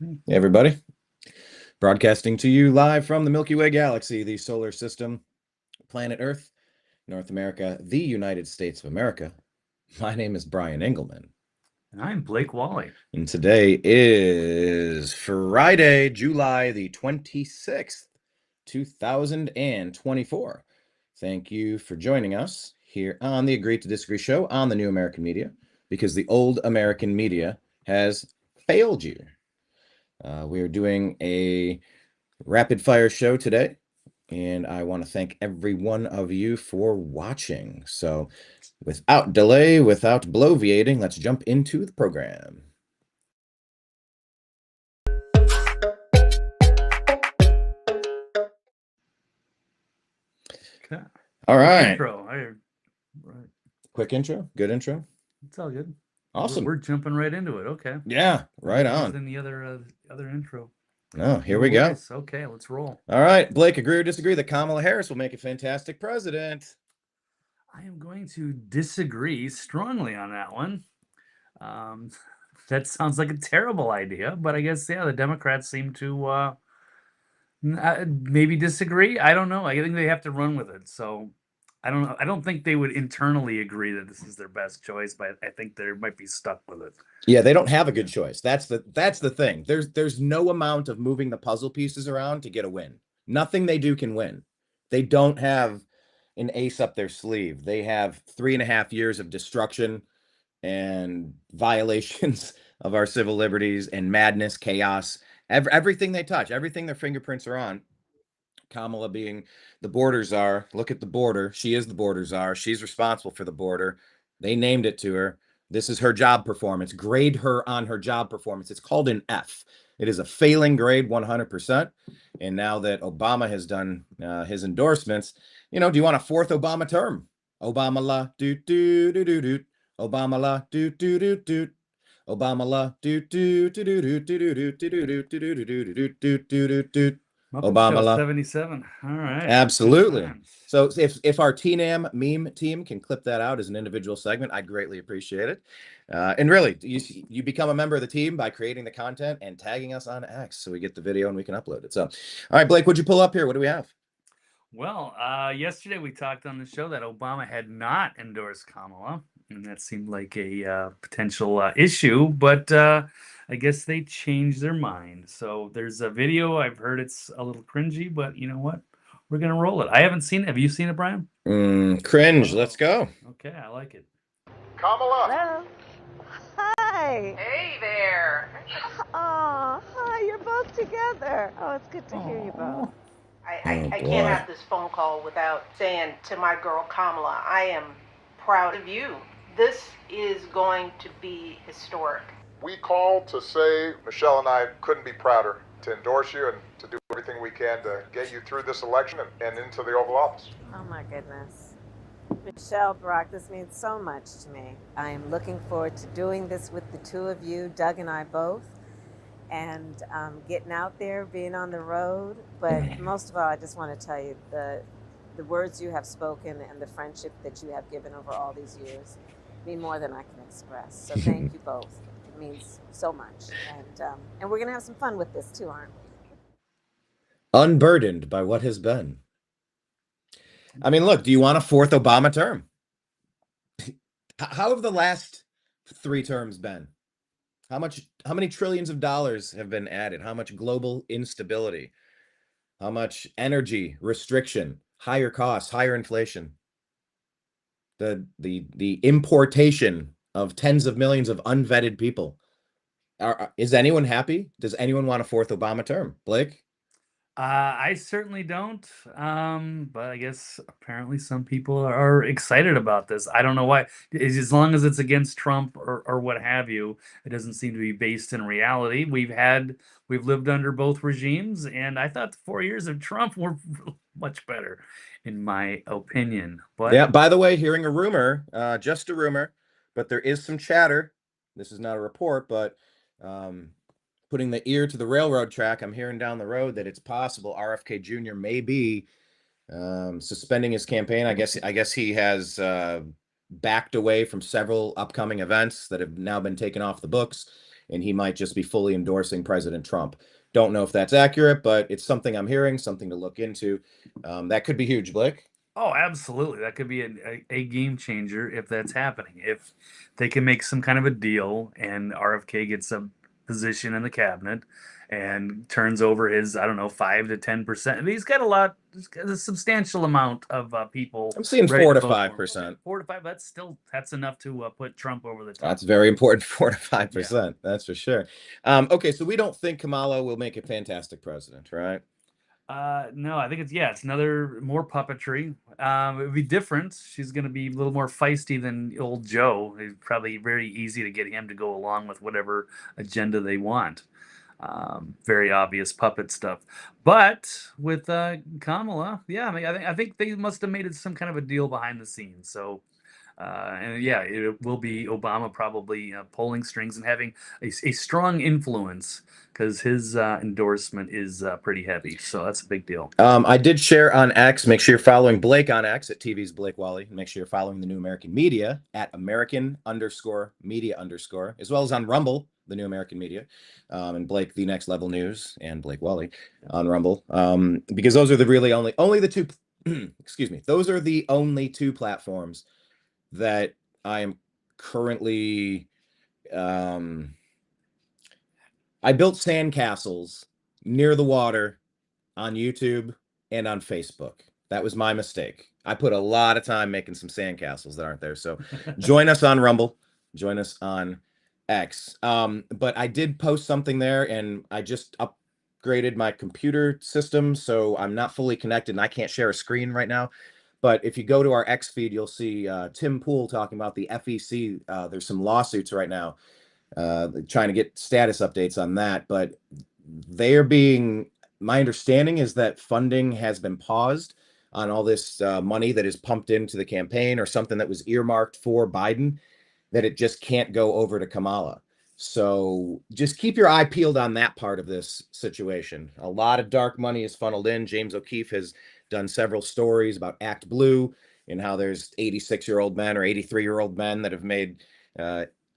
Hey, everybody. Broadcasting to you live from the Milky Way galaxy, the solar system, planet Earth, North America, the United States of America. My name is Brian Engelman. And I'm Blake Walley. And today is Friday, July the 26th, 2024. Thank you for joining us here on the Agree to Disagree show on the New American Media, because the old American media has failed you. We are doing a rapid fire show today, and I want to thank every one of you for watching. So without delay, without bloviating, let's jump into the program. Okay. All right. Intro. Right. Quick intro. Good intro. It's all good. Awesome. We're jumping right into it. Okay. Yeah, right on. Than the other intro. Oh, here we go. Okay, let's roll. All right, Blake, agree or disagree that Kamala Harris will make a fantastic president? I am going to disagree strongly on that one. That sounds like a terrible idea, but I guess, yeah, the Democrats seem to maybe disagree. I don't know. I think they have to run with it. So I don't know. I don't think they would internally agree that this is their best choice, but I think they might be stuck with it. Yeah, they don't have a good choice. That's the thing. There's no amount of moving the puzzle pieces around to get a win. Nothing they do can win. They don't have an ace up their sleeve. They have 3.5 years of destruction and violations of our civil liberties and madness, chaos, everything they touch, everything their fingerprints are on. Kamala being the border czar. Look at the border. She is the border czar. She's responsible for the border. They named it to her. This is her job performance. Grade her on her job performance. It's called an F. It is a failing grade 100%. And now that Obama has done his endorsements, do you want a fourth Obama term? OBAMALA, do. OBAMALA, do. OBAMALA, do. OBAMALA 77. All right. Absolutely. So if our TNAM meme team can clip that out as an individual segment, I'd greatly appreciate it. And really, you become a member of the team by creating the content and tagging us on X so we get the video and we can upload it. So, all right, Blake, what'd you pull up here? What do we have? Well, yesterday we talked on the show that Obama had not endorsed Kamala, and that seemed like a potential issue, but I guess they changed their mind. So there's a video. I've heard it's a little cringy, but you know what? We're going to roll it. I haven't seen it. Have you seen it, Brian? Cringe. Let's go. Okay, I like it. Kamala. Hello. Hi. Hey there. Oh, hi. You're both together. Oh, it's good to hear you both. I can't have this phone call without saying to my girl Kamala, I am proud of you. This is going to be historic. We called to say Michelle and I couldn't be prouder to endorse you and to do everything we can to get you through this election and into the Oval Office. Oh, my goodness. Michelle, Brock, this means so much to me. I am looking forward to doing this with the two of you, Doug and I both, and getting out there, being on the road. But most of all, I just want to tell you the words you have spoken and the friendship that you have given over all these years mean more than I can express. So thank you both. It means so much. And we're going to have some fun with this too, aren't we? Unburdened by what has been. I mean, look, do you want a fourth Obama term? How have the last 3 terms been? How many trillions of dollars have been added? How much global instability? How much energy restriction? Higher costs, higher inflation? The importation of tens of millions of unvetted people. Is anyone happy? Does anyone want a fourth Obama term? Blake? I certainly don't, but I guess apparently some people are excited about this. I don't know why. As long as it's against Trump or what have you, it doesn't seem to be based in reality. We've lived under both regimes, and I thought the 4 years of Trump were much better, in my opinion. But yeah, by the way, hearing a rumor, just a rumor, but there is some chatter. This is not a report, but putting the ear to the railroad track, I'm hearing down the road that it's possible RFK Jr. may be suspending his campaign. I guess he has backed away from several upcoming events that have now been taken off the books, and he might just be fully endorsing President Trump. Don't know if that's accurate, but it's something I'm hearing, something to look into. That could be huge, Blake. Oh, absolutely. That could be a game changer if that's happening. If they can make some kind of a deal and RFK gets a position in the cabinet and turns over his, I don't know, 5 to 10%. He's got he's got a substantial amount of people. I'm seeing ready 4 to to vote for him. 5%. 4 to 5, that's enough to put Trump over the top. That's very important, 4 to 5%. That's for sure. Okay, so we don't think Kamala will make a fantastic president, right? No, I think it's another more puppetry. It would be different. She's going to be a little more feisty than old Joe. It's probably very easy to get him to go along with whatever agenda they want. Very obvious puppet stuff. But with Kamala, I mean, I think they must have made it some kind of a deal behind the scenes. So. It will be Obama probably pulling strings and having a strong influence because his endorsement is pretty heavy. So that's a big deal. I did share on X. Make sure you're following Blake on X at TV's Blake Walley. Make sure you're following the New American Media at American_media_, as well as on Rumble, the New American Media, and Blake, the Next Level News, and Blake Walley on Rumble. Because those are the really only the two, excuse me, those are the only two platforms that I am currently, I built sandcastles near the water on YouTube and on Facebook. That was my mistake. I put a lot of time making some sandcastles that aren't there. So join us on Rumble, join us on X. But I did post something there, and I just upgraded my computer system, so I'm not fully connected and I can't share a screen right now. But if you go to our X feed, you'll see Tim Pool talking about the FEC. There's some lawsuits right now trying to get status updates on that. But my understanding is that funding has been paused on all this money that is pumped into the campaign or something that was earmarked for Biden, that it just can't go over to Kamala. So just keep your eye peeled on that part of this situation. A lot of dark money is funneled in. James O'Keefe has done several stories about Act Blue and how there's 86-year-old men or 83-year-old men that have made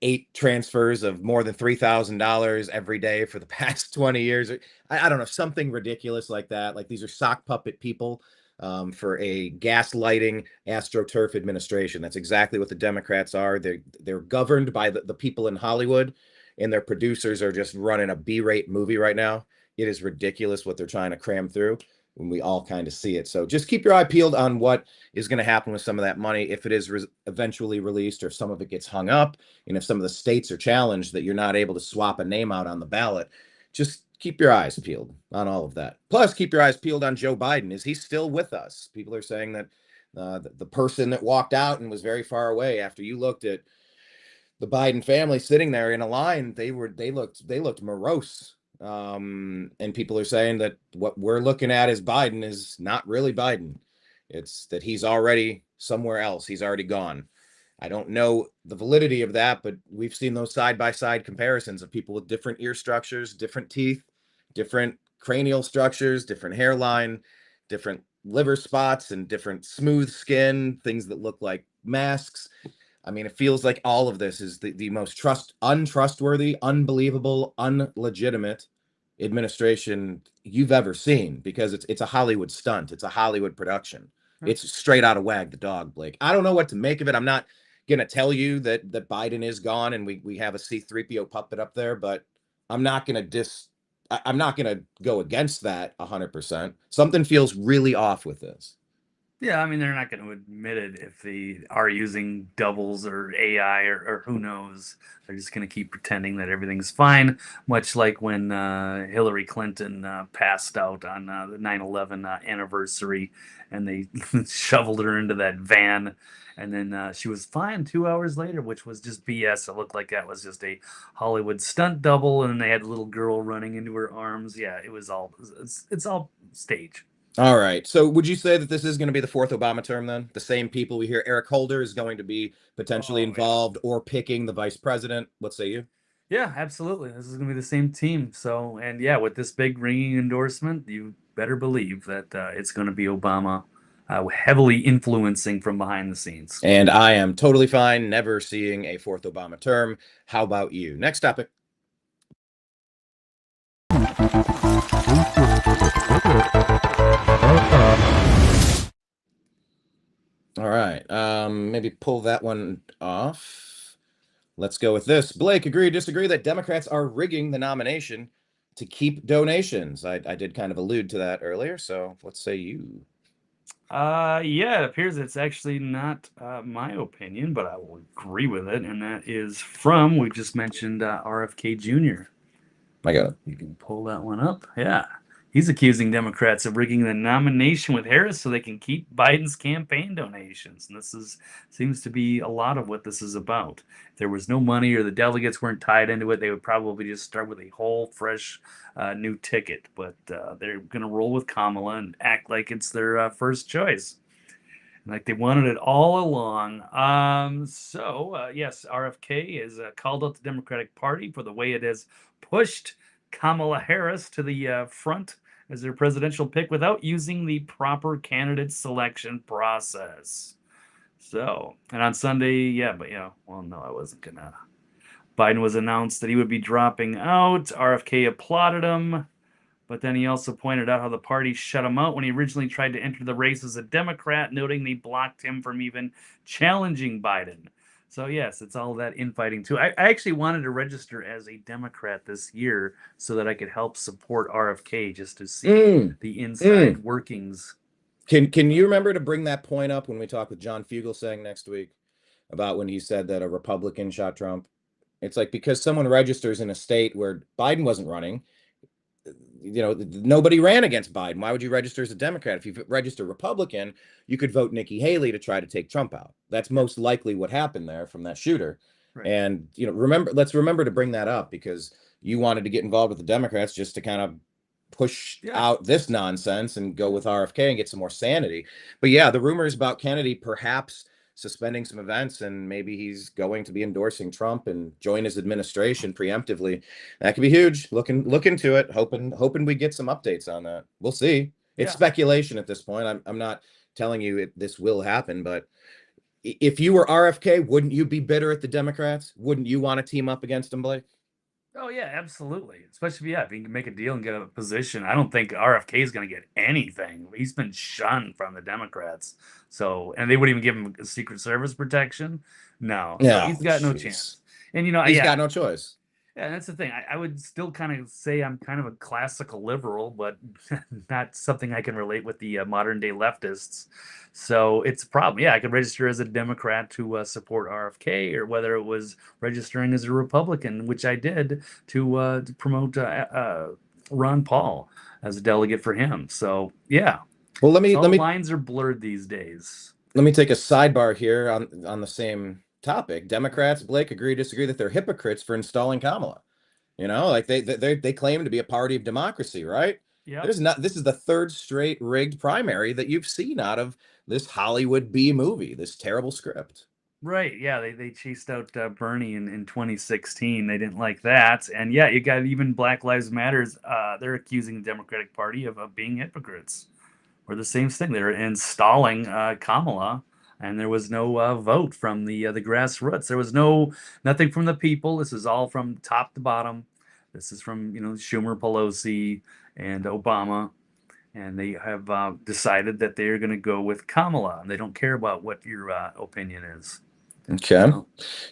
8 transfers of more than $3,000 every day for the past 20 years. I don't know, something ridiculous like that. Like, these are sock puppet people for a gaslighting AstroTurf administration. That's exactly what the Democrats are. They're governed by the people in Hollywood, and their producers are just running a B-rate movie right now. It is ridiculous what they're trying to cram through, when we all kind of see it. So just keep your eye peeled on what is going to happen with some of that money, if it is eventually released, or if some of it gets hung up, and if some of the states are challenged that you're not able to swap a name out on the ballot. Just keep your eyes peeled on all of that. Plus, keep your eyes peeled on Joe Biden. Is he still with us? People are saying that the person that walked out and was very far away, after you looked at the Biden family sitting there in a line, they looked morose. And people are saying that what we're looking at as Biden is not really Biden. It's that he's already somewhere else. He's already gone. I don't know the validity of that, but we've seen those side-by-side comparisons of people with different ear structures, different teeth, different cranial structures, different hairline, different liver spots, and different smooth skin, things that look like masks. I mean, it feels like all of this is the most untrustworthy, unbelievable, unlegitimate administration you've ever seen, because it's a Hollywood stunt. It's a Hollywood production. It's straight out of Wag the Dog, Blake. I don't know what to make of it. I'm not going to tell you that Biden is gone and we have a C-3PO puppet up there, but I'm not going to go against that 100%. Something feels really off with this. Yeah, I mean, they're not going to admit it if they are using doubles or AI or who knows. They're just going to keep pretending that everything's fine, much like when Hillary Clinton passed out on the 9/11 anniversary, and they shoveled her into that van, and then she was fine 2 hours later, which was just BS. It looked like that was just a Hollywood stunt double, and they had a little girl running into her arms. Yeah, it's all stage. All right. So would you say that this is going to be the 4th Obama term then? The same people we hear, Eric Holder is going to be potentially involved or picking the vice president. What say you? Yeah, absolutely. This is going to be the same team. So, and yeah, with this big ringing endorsement, you better believe that it's going to be Obama heavily influencing from behind the scenes. And I am totally fine never seeing a 4th Obama term. How about you? Next topic. All right. Maybe pull that one off. Let's go with this. Blake, agree, disagree that Democrats are rigging the nomination to keep donations? I did kind of allude to that earlier, so what say you? Yeah, it appears it's actually not my opinion, but I will agree with it, and that is from, we just mentioned RFK Jr. I got it. You can pull that one up. Yeah. He's accusing Democrats of rigging the nomination with Harris so they can keep Biden's campaign donations. And this seems to be a lot of what this is about. If there was no money or the delegates weren't tied into it, they would probably just start with a whole fresh new ticket. But they're going to roll with Kamala and act like it's their first choice. Like they wanted it all along. Yes, RFK has called out the Democratic Party for the way it has pushed Kamala Harris to the front as their presidential pick without using the proper candidate selection process. And on Sunday, I wasn't gonna. Biden was announced that he would be dropping out. RFK applauded him. But then he also pointed out how the party shut him out when he originally tried to enter the race as a Democrat, noting they blocked him from even challenging Biden. So, yes, it's all that infighting, too. I actually wanted to register as a Democrat this year so that I could help support RFK just to see the inside workings. Can you remember to bring that point up when we talk with John Fugelsang next week about when he said that a Republican shot Trump? It's like because someone registers in a state where Biden wasn't running, nobody ran against Biden. Why would you register as a Democrat? If you register Republican, you could vote Nikki Haley to try to take Trump out. That's most likely what happened there from that shooter. Right. And, let's remember to bring that up because you wanted to get involved with the Democrats just to kind of push out this nonsense and go with RFK and get some more sanity. But yeah, the rumors about Kennedy perhaps suspending some events and maybe he's going to be endorsing Trump and join his administration preemptively. That could be huge. Look into it. Hoping we get some updates on that. We'll see. It's speculation at this point. I'm not telling you this will happen, but if you were RFK, wouldn't you be bitter at the Democrats? Wouldn't you want to team up against them, Blake? Oh yeah, absolutely. Especially if you can make a deal and get a position. I don't think RFK is going to get anything. He's been shunned from the Democrats. And they wouldn't even give him a Secret Service protection. No, he's got no chance. And he's got no choice. Yeah, that's the thing. I would still kind of say I'm kind of a classical liberal, but not something I can relate with the modern day leftists. So it's a problem. Yeah, I could register as a Democrat to support RFK, or whether it was registering as a Republican, which I did to promote Ron Paul as a delegate for him. So yeah. Well, let me lines are blurred these days. Let me take a sidebar here on the same topic. Democrats, Blake, agree, disagree that they're hypocrites for installing Kamala. Like they claim to be a party of democracy, right? Yeah. This is the third straight rigged primary that you've seen out of this Hollywood B movie, this terrible script. Right. Yeah. They chased out Bernie in 2016. They didn't like that. And yeah, you got even Black Lives Matters. They're accusing the Democratic Party of being hypocrites. Or the same thing. They're installing Kamala. And there was no vote from the grassroots. There was nothing from the people. This is all from top to bottom. This is from Schumer, Pelosi, and Obama, and they have decided that they are going to go with Kamala. And they don't care about what your opinion is. Okay,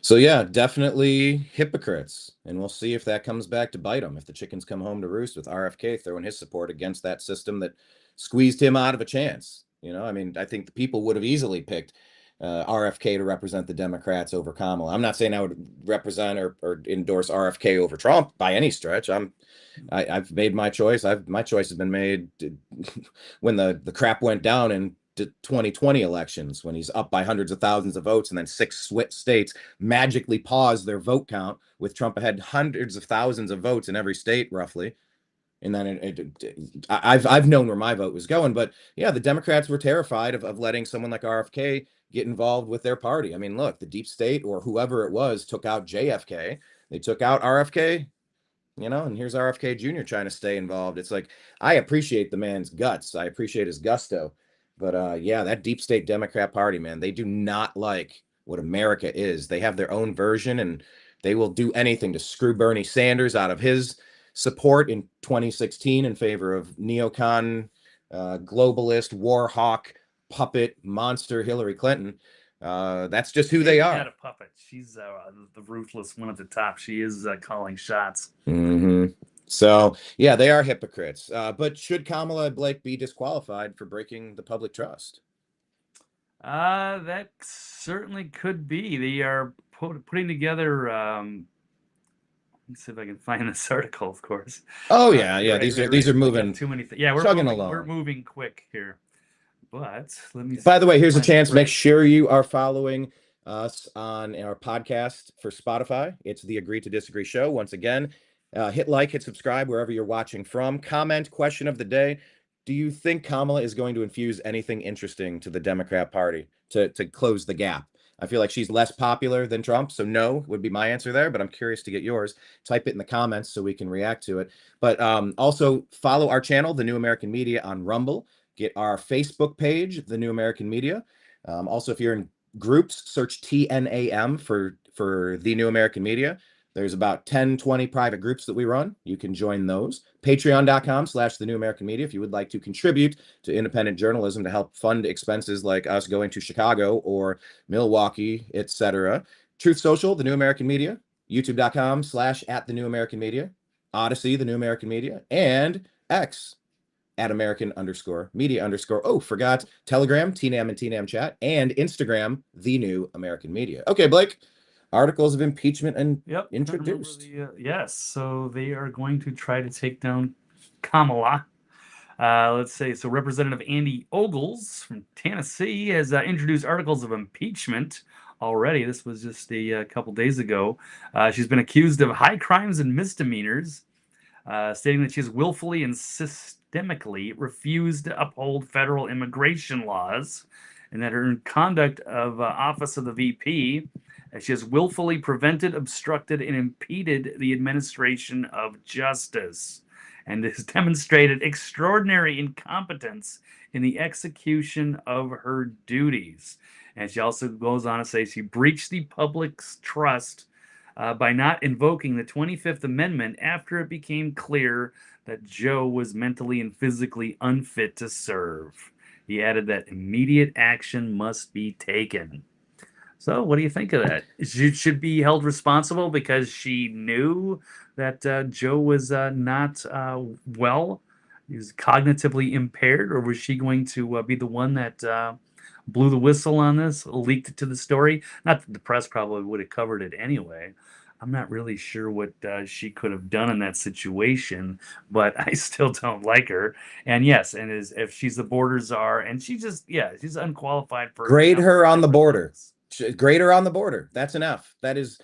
so yeah, definitely hypocrites, and we'll see if that comes back to bite them. If the chickens come home to roost with RFK throwing his support against that system that squeezed him out of a chance. I think the people would have easily picked RFK to represent the Democrats over Kamala. I'm not saying I would represent or endorse RFK over Trump by any stretch. I've made my choice. My choice has been made when the crap went down in 2020 elections, when he's up by hundreds of thousands of votes, and then 6 states magically paused their vote count with Trump ahead hundreds of thousands of votes in every state, roughly. And then I've known where my vote was going, but yeah, the Democrats were terrified of letting someone like RFK get involved with their party. Look, the deep state or whoever it was took out JFK. They took out RFK, and here's RFK Jr. trying to stay involved. It's like, I appreciate the man's guts. I appreciate his gusto. But yeah, that deep state Democrat party, man, they do not like what America is. They have their own version, and they will do anything to screw Bernie Sanders out of his support in 2016 in favor of neocon, globalist, war hawk, puppet, monster Hillary Clinton. That's just who they are. Not a puppet. She's the ruthless one at the top. She is calling shots. So, yeah, they are hypocrites. But should Kamala Blake be disqualified for breaking the public trust? That certainly could be. They are putting together. Let's see if I can find this article. Of course. Oh yeah. These are moving. Too many. Yeah, we're moving quick here. But let me. By the way, here's a chance. Make sure you are following us on our podcast for Spotify. It's the Agree to Disagree show. Once again, hit like, hit subscribe wherever you're watching from. Comment, question of the day. Do you think Kamala is going to infuse anything interesting to the Democrat Party to close the gap? I feel like she's less popular than Trump, so no would be my answer there, but I'm curious to get yours. Type it in the comments so we can react to it. But also follow our channel, The New American Media, on Rumble. Get our Facebook page, The New American Media. Also, if you're in groups, search TNAM for The New American Media. There's about 10, 20 private groups that we run. You can join those. Patreon.com/The New American Media if you would like to contribute to independent journalism to help fund expenses like us going to Chicago or Milwaukee, etc. Truth Social, The New American Media. YouTube.com/@The New American Media. Odyssey, The New American Media. And X, @American_media_. Oh, forgot Telegram, TNAM and TNAM chat, and Instagram, The New American Media. Okay, Blake. Articles of impeachment and introduced. Yes, so they are going to try to take down Kamala. Let's say, so Representative Andy Ogles from Tennessee has introduced articles of impeachment already. This was just a couple days ago. She's been accused of high crimes and misdemeanors, stating that she has willfully and systemically refused to uphold federal immigration laws, and that her conduct of office of the VP, she has willfully prevented, obstructed, and impeded the administration of justice, and has demonstrated extraordinary incompetence in the execution of her duties. And she also goes on to say she breached the public's trust by not invoking the 25th Amendment after it became clear that Joe was mentally and physically unfit to serve. He added that immediate action must be taken. So what do you think of that? She should be held responsible because she knew that Joe was not well. He was cognitively impaired, or was she going to be the one that blew the whistle on this, leaked it to the story? Not that the press probably would have covered it anyway. I'm not really sure what she could have done in that situation, but I still don't like her. And yes, and if she's the border czar, and she's unqualified for. Grade her on the border. Grade her on the border. That's enough. That is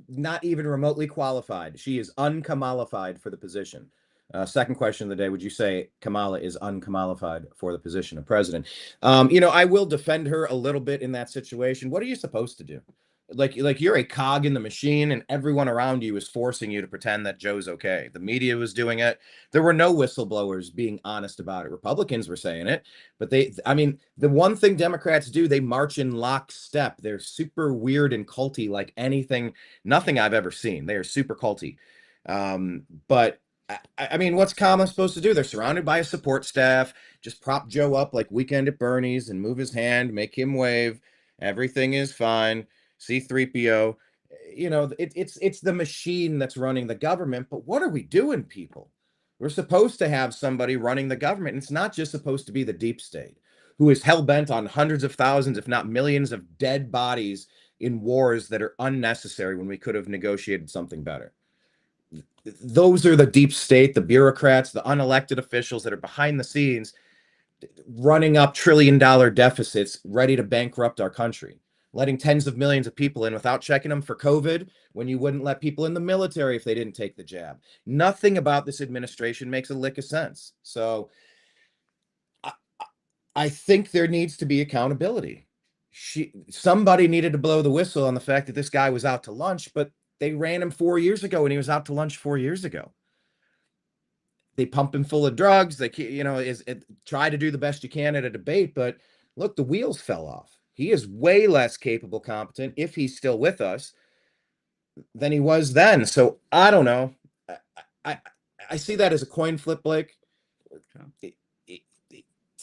not even remotely qualified. She is unkamalified for the position. Second question of the day: would you say Kamala is unkamalified for the position of president? I will defend her a little bit in that situation. What are you supposed to do? Like you're a cog in the machine, and everyone around you is forcing you to pretend that Joe's okay. The media was doing it. There were no whistleblowers being honest about it. Republicans were saying it, but the one thing Democrats do, they march in lockstep. They're super weird and culty, like nothing I've ever seen. They are super culty. But I mean, what's Kamala supposed to do? They're surrounded by a support staff. Just prop Joe up like Weekend at Bernie's and move his hand, make him wave. Everything is fine. C-3PO, it's the machine that's running the government. But what are we doing, people? We're supposed to have somebody running the government. And it's not just supposed to be the deep state, who is hell-bent on hundreds of thousands, if not millions, of dead bodies in wars that are unnecessary when we could have negotiated something better. Those are the deep state, the bureaucrats, the unelected officials that are behind the scenes running up trillion-dollar deficits, ready to bankrupt our country. Letting tens of millions of people in without checking them for COVID when you wouldn't let people in the military if they didn't take the jab. Nothing about this administration makes a lick of sense. So I think there needs to be accountability. Somebody needed to blow the whistle on the fact that this guy was out to lunch, but they ran him 4 years ago and he was out to lunch 4 years ago. They pump him full of drugs. They, try to do the best you can at a debate, but look, the wheels fell off. He is way less capable, competent, if he's still with us, than he was then. So I don't know. I see that as a coin flip, Blake.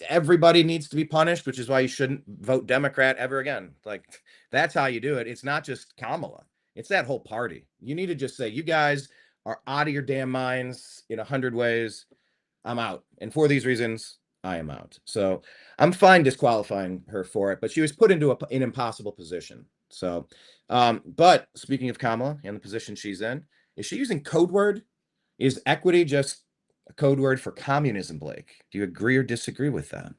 Everybody needs to be punished, which is why you shouldn't vote Democrat ever again. Like, that's how you do it. It's not just Kamala. It's that whole party. You need to just say, you guys are out of your damn minds in 100 ways. I'm out. And for these reasons, I am out. So I'm fine disqualifying her for it, but she was put into an impossible position. So, but speaking of Kamala and the position she's in, is she using code word? Is equity just a code word for communism, Blake? Do you agree or disagree with that?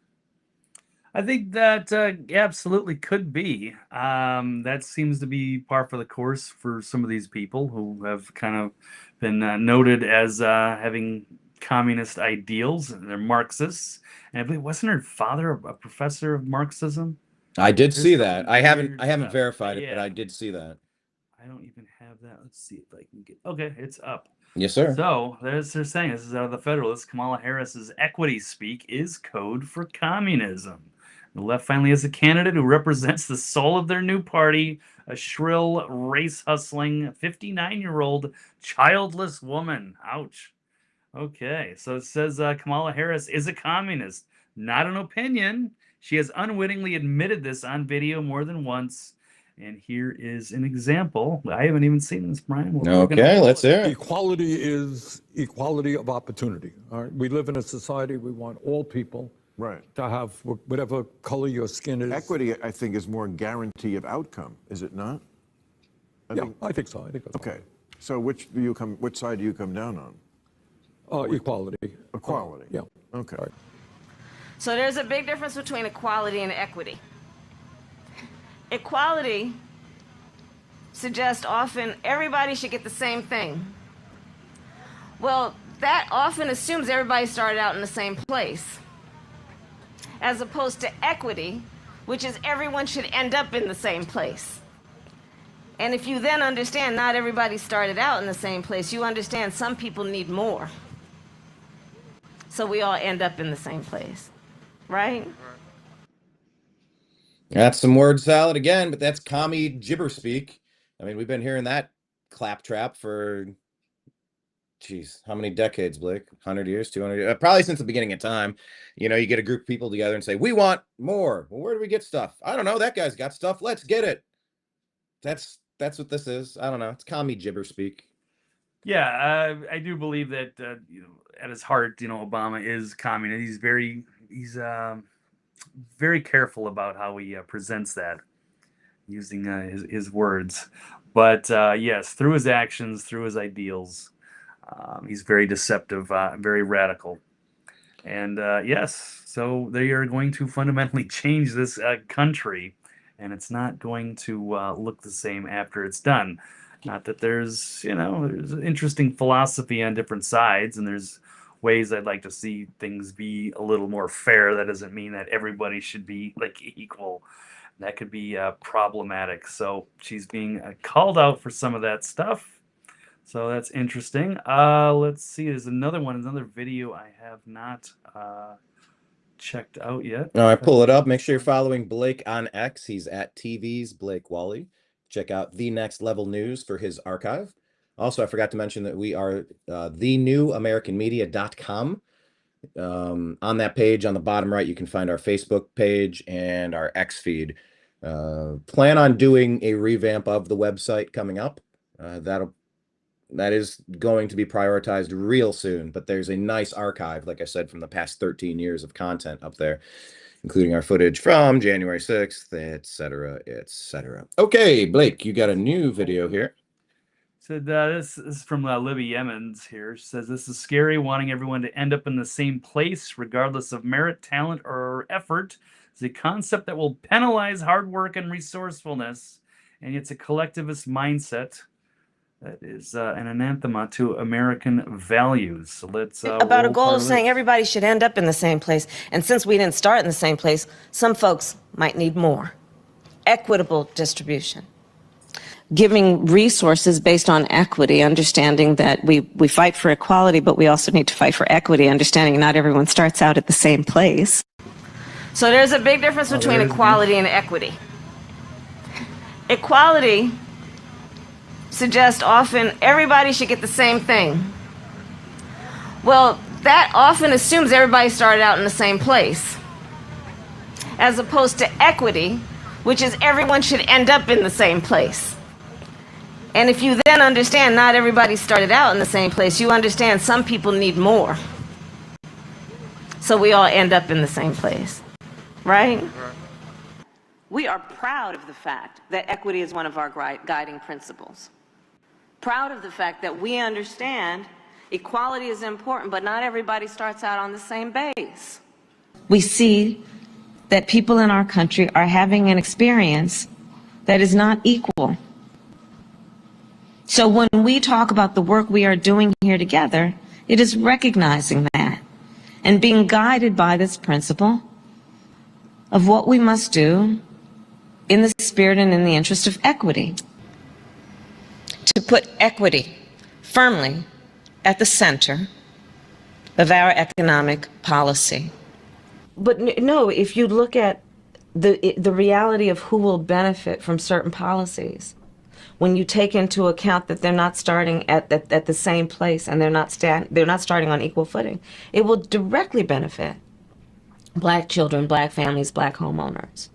I think that absolutely could be. That seems to be par for the course for some of these people who have kind of been noted as having communist ideals. They're Marxists. And I believe, wasn't her father a professor of Marxism? I did see that. I haven't verified it, Yeah. but I did see that. I don't even have that. Let's see if I can get. Okay, it's up. Yes, sir. So they're saying, this is out of the Federalist, Kamala Harris's equity speak is code for communism. The left finally has a candidate who represents the soul of their new party, a shrill, race-hustling, 59-year-old childless woman. Ouch. Okay, so it says Kamala Harris is a communist, not an opinion. She has unwittingly admitted this on video more than once. And here is an example. I haven't even seen this, Brian. Okay, let's hear it. Equality is equality of opportunity. All right? We live in a society, we want all people to have whatever color your skin is. Equity, I think, is more guarantee of outcome, is it not? I think so. I think that's okay. So which side do you come down on? Equality. Equality. Yeah. Okay. Right. So there's a big difference between equality and equity. Equality suggests often everybody should get the same thing. Well, that often assumes everybody started out in the same place, as opposed to equity, which is everyone should end up in the same place. And if you then understand not everybody started out in the same place, you understand some people need more. So we all end up in the same place, right? That's some word salad again, but that's commie gibber speak. I mean, we've been hearing that claptrap for, geez, how many decades, Blake? 100 years, 200 years? Probably since the beginning of time. You know, you get a group of people together and say, we want more. Well, where do we get stuff? I don't know. That guy's got stuff. Let's get it. That's what this is. I don't know. It's commie gibber speak. Yeah, I do believe that, you know, at his heart, you know, Obama is communist. He's very careful about how he presents that, using his words. But yes, through his actions, through his ideals, he's very deceptive, very radical. And yes, so they are going to fundamentally change this country, and it's not going to look the same after it's done. Not that there's, you know, there's an interesting philosophy on different sides, and there's ways I'd like to see things be a little more fair. That doesn't mean that everybody should be like equal. That could be problematic. So she's being called out for some of that stuff. So that's interesting. Let's see. There's another video I have not checked out yet. All right, pull it up. Make sure you're following Blake on X. He's at TV's Blake Walley. Check out The Next Level News for his archive. Also, I forgot to mention that we are thenewamericanmedia.com. On that page, on the bottom right, you can find our Facebook page and our X feed. Plan on doing a revamp of the website coming up. That is going to be prioritized real soon, but there's a nice archive, like I said, from the past 13 years of content up there, including our footage from January 6th, etc., etc. Okay, Blake, you got a new video here. So this is from Libby Yemens here. She says, this is scary, wanting everyone to end up in the same place, regardless of merit, talent, or effort. It's a concept that will penalize hard work and resourcefulness, and it's a collectivist mindset that is an anathema to American values. So let's about a goal of saying everybody should end up in the same place. And since we didn't start in the same place, some folks might need more. Equitable distribution. Giving resources based on equity, understanding that we fight for equality, but we also need to fight for equity, understanding not everyone starts out at the same place. So there's a big difference between equality and equity. Equality suggests often everybody should get the same thing. Well, that often assumes everybody started out in the same place, as opposed to equity, which is everyone should end up in the same place. And if you then understand not everybody started out in the same place, you understand some people need more. So we all end up in the same place, right? We are proud of the fact that equity is one of our guiding principles. Proud of the fact that we understand equality is important, but not everybody starts out on the same base. We see that people in our country are having an experience that is not equal. So when we talk about the work we are doing here together, it is recognizing that and being guided by this principle of what we must do in the spirit and in the interest of equity. To put equity firmly at the center of our economic policy. But no, if you look at the reality of who will benefit from certain policies, when you take into account that they're not starting at the same place and they're not starting on equal footing, it will directly benefit Black children, Black families, Black homeowners.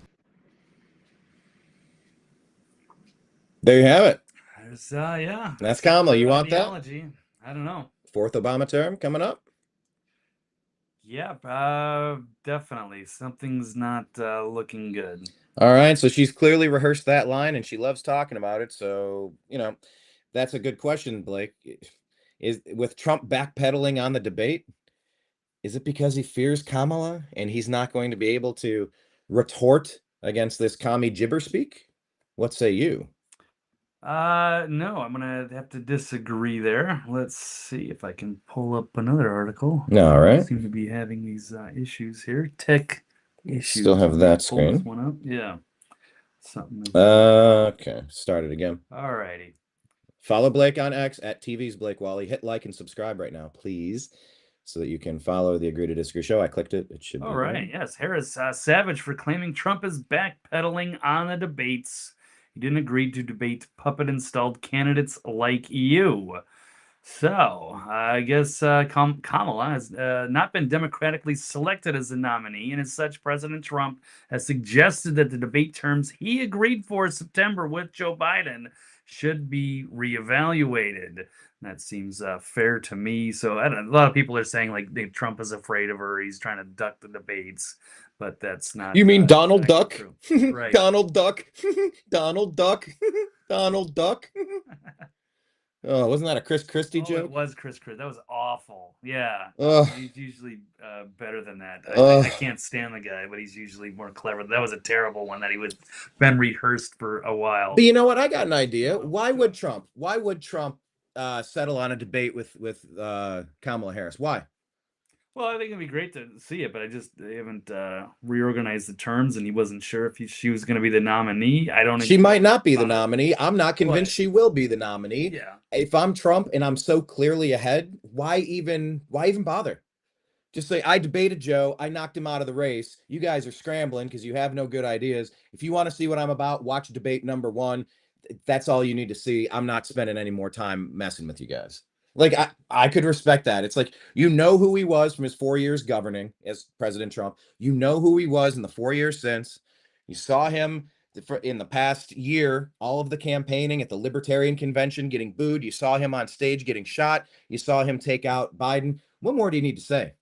There you have it. There's, yeah. That's Kamala. You want that? Ideology. I don't know. 4th Obama term coming up. Yeah, definitely. Something's not looking good. All right, so she's clearly rehearsed that line and she loves talking about it. So, you know, that's a good question, Blake. Is with Trump backpedaling on the debate, is it because he fears Kamala and he's not going to be able to retort against this commie gibber speak? What say you? No, I'm gonna have to disagree there. Let's see if I can pull up another article. All right. Seem to be having these issues here. Tech issues. Still have that Pull this screen. one up. Yeah. Something. Okay, start it again. All righty. Follow Blake on X at TV's Blake Walley. Hit like and subscribe right now, please, so that you can follow the Agree to Disagree show. I clicked it. It should be. All right. Yes. Harris savage for claiming Trump is backpedaling on the debates. He didn't agree to debate puppet-installed candidates like you. So, I guess Kamala has not been democratically selected as the nominee, and as such, President Trump has suggested that the debate terms he agreed for September with Joe Biden should be reevaluated. That seems fair to me. So, I don't know, a lot of people are saying like Trump is afraid of her. He's trying to duck the debates, but that's not. You mean Donald Duck? Right. Donald Duck. Donald Duck. Donald Duck. Oh, wasn't that a Chris Christie joke? It was Chris Christie. That was awful. Yeah. Ugh. He's usually better than that. Ugh. I can't stand the guy, but he's usually more clever. That was a terrible one that he was been rehearsed for a while. But you know what? I got an idea. Why would Trump settle on a debate with Kamala Harris? Why? Well, I think it'd be great to see it, but they haven't reorganized the terms, and he wasn't sure if she was going to be the nominee. She might not be the nominee. I'm not convinced But- she will be the nominee. Yeah. If I'm Trump and I'm so clearly ahead, why even bother? Just say, I debated Joe. I knocked him out of the race. You guys are scrambling because you have no good ideas. If you want to see what I'm about, watch debate number 1. That's all you need to see. I'm not spending any more time messing with you guys. Like, I could respect that. It's like, you know who he was from his 4 years governing as President Trump. You know who he was in the 4 years since. You saw him in the past year, all of the campaigning at the Libertarian Convention getting booed. You saw him on stage getting shot. You saw him take out Biden. What more do you need to say?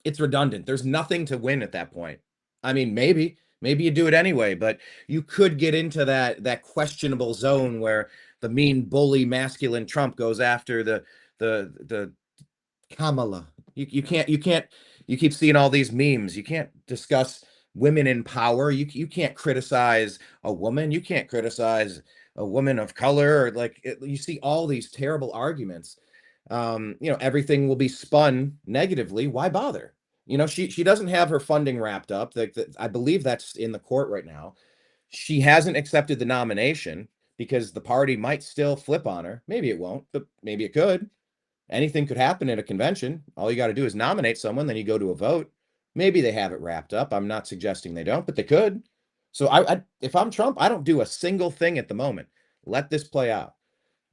It's redundant. There's nothing to win at that point. I mean, maybe you do it anyway, but you could get into that questionable zone where the mean bully masculine Trump goes after the Kamala. You keep seeing all these memes. You can't discuss women in power. You can't criticize a woman. You can't criticize a woman of color. Or you see all these terrible arguments. Everything will be spun negatively. Why bother? She doesn't have her funding wrapped up. I believe that's in the court right now. She hasn't accepted the nomination because the party might still flip on her. Maybe it won't, but maybe it could. Anything could happen at a convention. All you got to do is nominate someone, then you go to a vote. Maybe they have it wrapped up. I'm not suggesting they don't, but they could. So if I'm Trump, I don't do a single thing at the moment. Let this play out.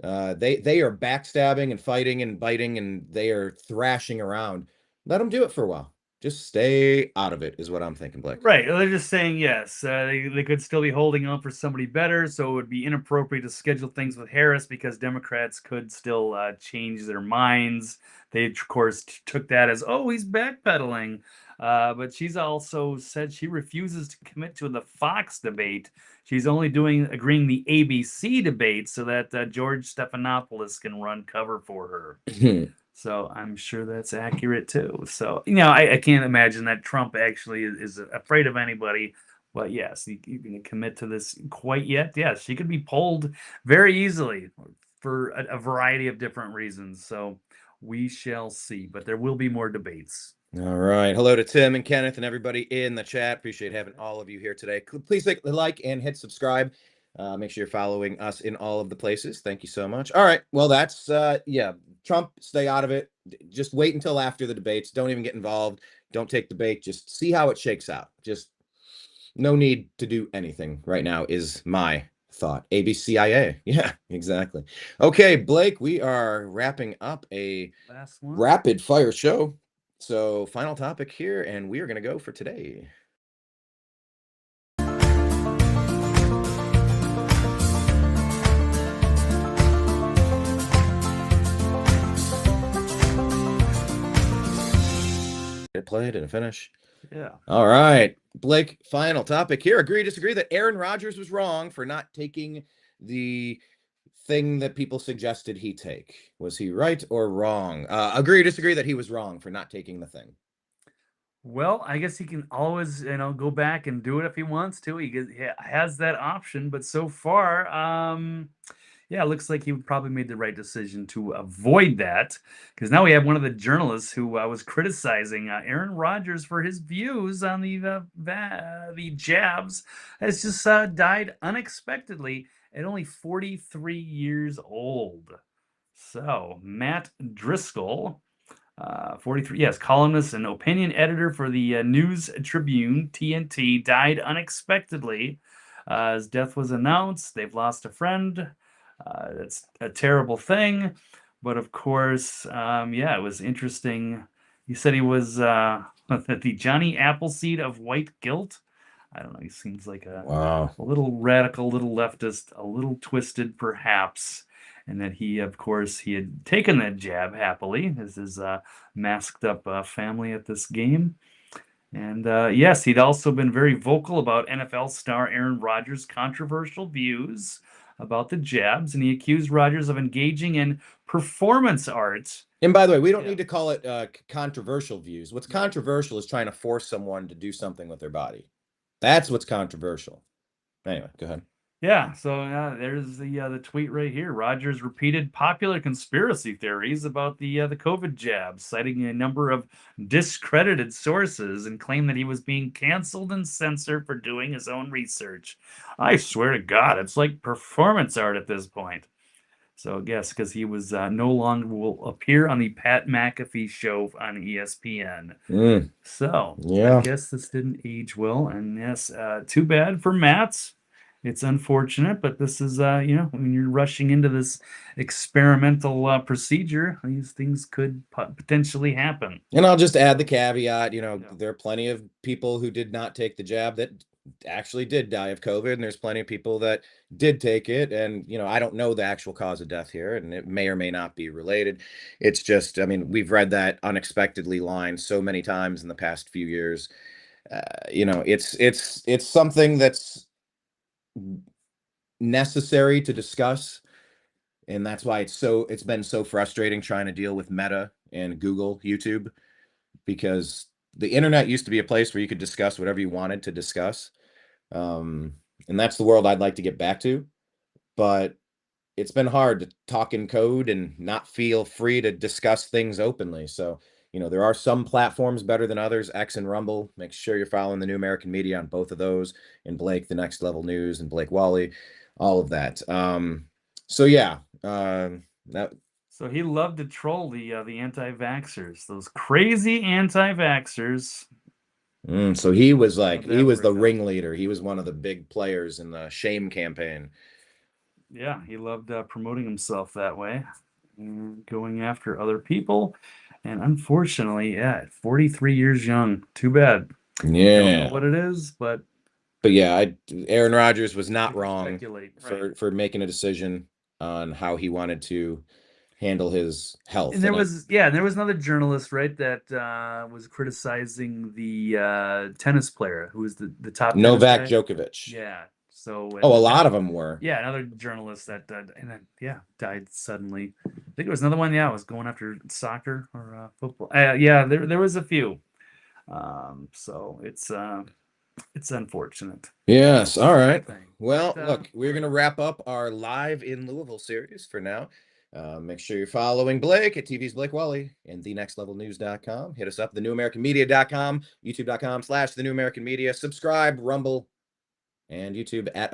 They are backstabbing and fighting and biting, and they are thrashing around. Let them do it for a while. Just stay out of it is what I'm thinking, Blake. Right. They're just saying, yes, they could still be holding on for somebody better. So it would be inappropriate to schedule things with Harris because Democrats could still change their minds. They, of course, took that as, oh, he's backpedaling. But she's also said she refuses to commit to the Fox debate. She's only agreeing the ABC debate so that George Stephanopoulos can run cover for her. So I'm sure that's accurate too. So, I can't imagine that Trump actually is afraid of anybody. But yes, you can commit to this quite yet. Yes, she could be polled very easily for a variety of different reasons. So we shall see. But there will be more debates. All right. Hello to Tim and Kenneth and everybody in the chat. Appreciate having all of you here today. Please click the like and hit subscribe. Make sure you're following us in all of the places. Thank you so much. All right. Well, that's, yeah, Trump, stay out of it. Just wait until after the debates. Don't even get involved. Don't take the bait. Just see how it shakes out. Just no need to do anything right now is my thought. ABCIA. Yeah, exactly. Okay, Blake, we are wrapping up a Last one. rapid fire show. So final topic here, and we are going to go for today. It played and finish. Yeah. All right, Blake, final topic here. Agree, disagree that Aaron Rodgers was wrong for not taking the thing that people suggested he take. Was he right or wrong? Agree, disagree that he was wrong for not taking the thing. Well, I guess he can always, go back and do it if he wants to. He has that option, but so far, yeah, it looks like he probably made the right decision to avoid that. Because now we have one of the journalists who was criticizing Aaron Rodgers for his views on the jabs has just died unexpectedly at only 43 years old. So Matt Driscoll. 43, yes, columnist and opinion editor for the News Tribune, TNT, died unexpectedly. His death was announced. They've lost a friend. That's a terrible thing. But of course, yeah, it was interesting. He said he was the Johnny Appleseed of white guilt. I don't know. He seems like a little radical, a little leftist, a little twisted, perhaps. And that he, of course, he had taken that jab happily as his masked up family at this game. And yes, he'd also been very vocal about NFL star Aaron Rodgers' controversial views about the jabs. And he accused Rodgers of engaging in performance art. And by the way, we don't need to call it controversial views. What's controversial is trying to force someone to do something with their body. That's what's controversial. Anyway, go ahead. Yeah, so there's the tweet right here. Rodgers repeated popular conspiracy theories about the COVID jab, citing a number of discredited sources, and claimed that he was being canceled and censored for doing his own research. I swear to God, it's like performance art at this point. So, yes, because he was no longer will appear on the Pat McAfee show on ESPN. So, yeah. I guess this didn't age well, and yes, too bad for Matt. It's unfortunate, but this is, when you're rushing into this experimental procedure, these things could potentially happen. And I'll just add the caveat, there are plenty of people who did not take the jab that actually did die of COVID, and there's plenty of people that did take it. And, I don't know the actual cause of death here, and it may or may not be related. It's just, we've read that unexpectedly line so many times in the past few years. It's something that's necessary to discuss, and that's why it's been so frustrating trying to deal with Meta and Google, YouTube, because the internet used to be a place where you could discuss whatever you wanted to discuss, and that's the world I'd like to get back to. But it's been hard to talk in code and not feel free to discuss things openly. So there are some platforms better than others, X and Rumble. Make sure you're following the New American Media on both of those, and Blake, the Next Level News, and Blake Walley, all of that. So yeah, So he loved to troll the anti-vaxxers, those crazy anti-vaxxers. So he was the ringleader. He was one of the big players in the shame campaign. Yeah, he loved promoting himself that way, and going after other people. And unfortunately, yeah, at 43 years young, too bad. Don't know Yeah. what it is, but yeah, Aaron Rodgers was we not can wrong speculate. Right. for making a decision on how he wanted to handle his health. And there was another journalist, right, that was criticizing the tennis player who was the top tennis Novak guy. Djokovic. Yeah. So Oh, a lot of them were. yeah, another journalist that and then died suddenly. I think there was another one. Yeah, was going after soccer or football. Yeah, there was a few. So it's unfortunate. Yes. All right. Thing. Well, But, look, we're going to wrap up our live in Louisville series for now. Make sure you're following Blake at TV's Blake Walley and thenextlevelnews.com. Hit us up, thenewamericanmedia.com, youtube.com/thenewamericanmedia. Subscribe, Rumble, and YouTube at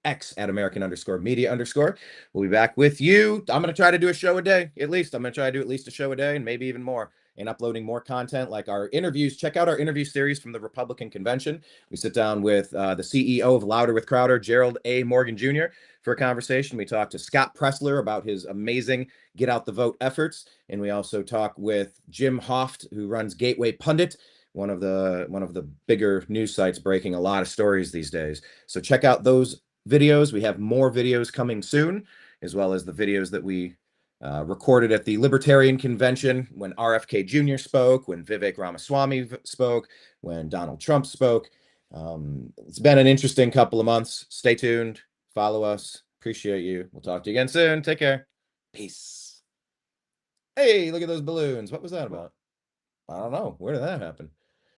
X at American_media_. We'll be back with you. I'm going to try to do a show a day, at least. I'm going to try to do at least a show a day and maybe even more, and uploading more content like our interviews. Check out our interview series from the Republican convention. We sit down with the CEO of Louder with Crowder, Gerald A. Morgan Jr., for a conversation. We talk to Scott Pressler about his amazing Get Out the Vote efforts. And we also talk with Jim Hoft, who runs Gateway Pundit, one of the bigger news sites breaking a lot of stories these days. So check out those videos. We have more videos coming soon, as well as the videos that we recorded at the Libertarian Convention when RFK Jr. spoke, when Vivek Ramaswamy spoke, when Donald Trump spoke. It's been an interesting couple of months. Stay tuned. Follow us. Appreciate you. We'll talk to you again soon. Take care. Peace. Hey, look at those balloons. What was that about? I don't know. Where did that happen?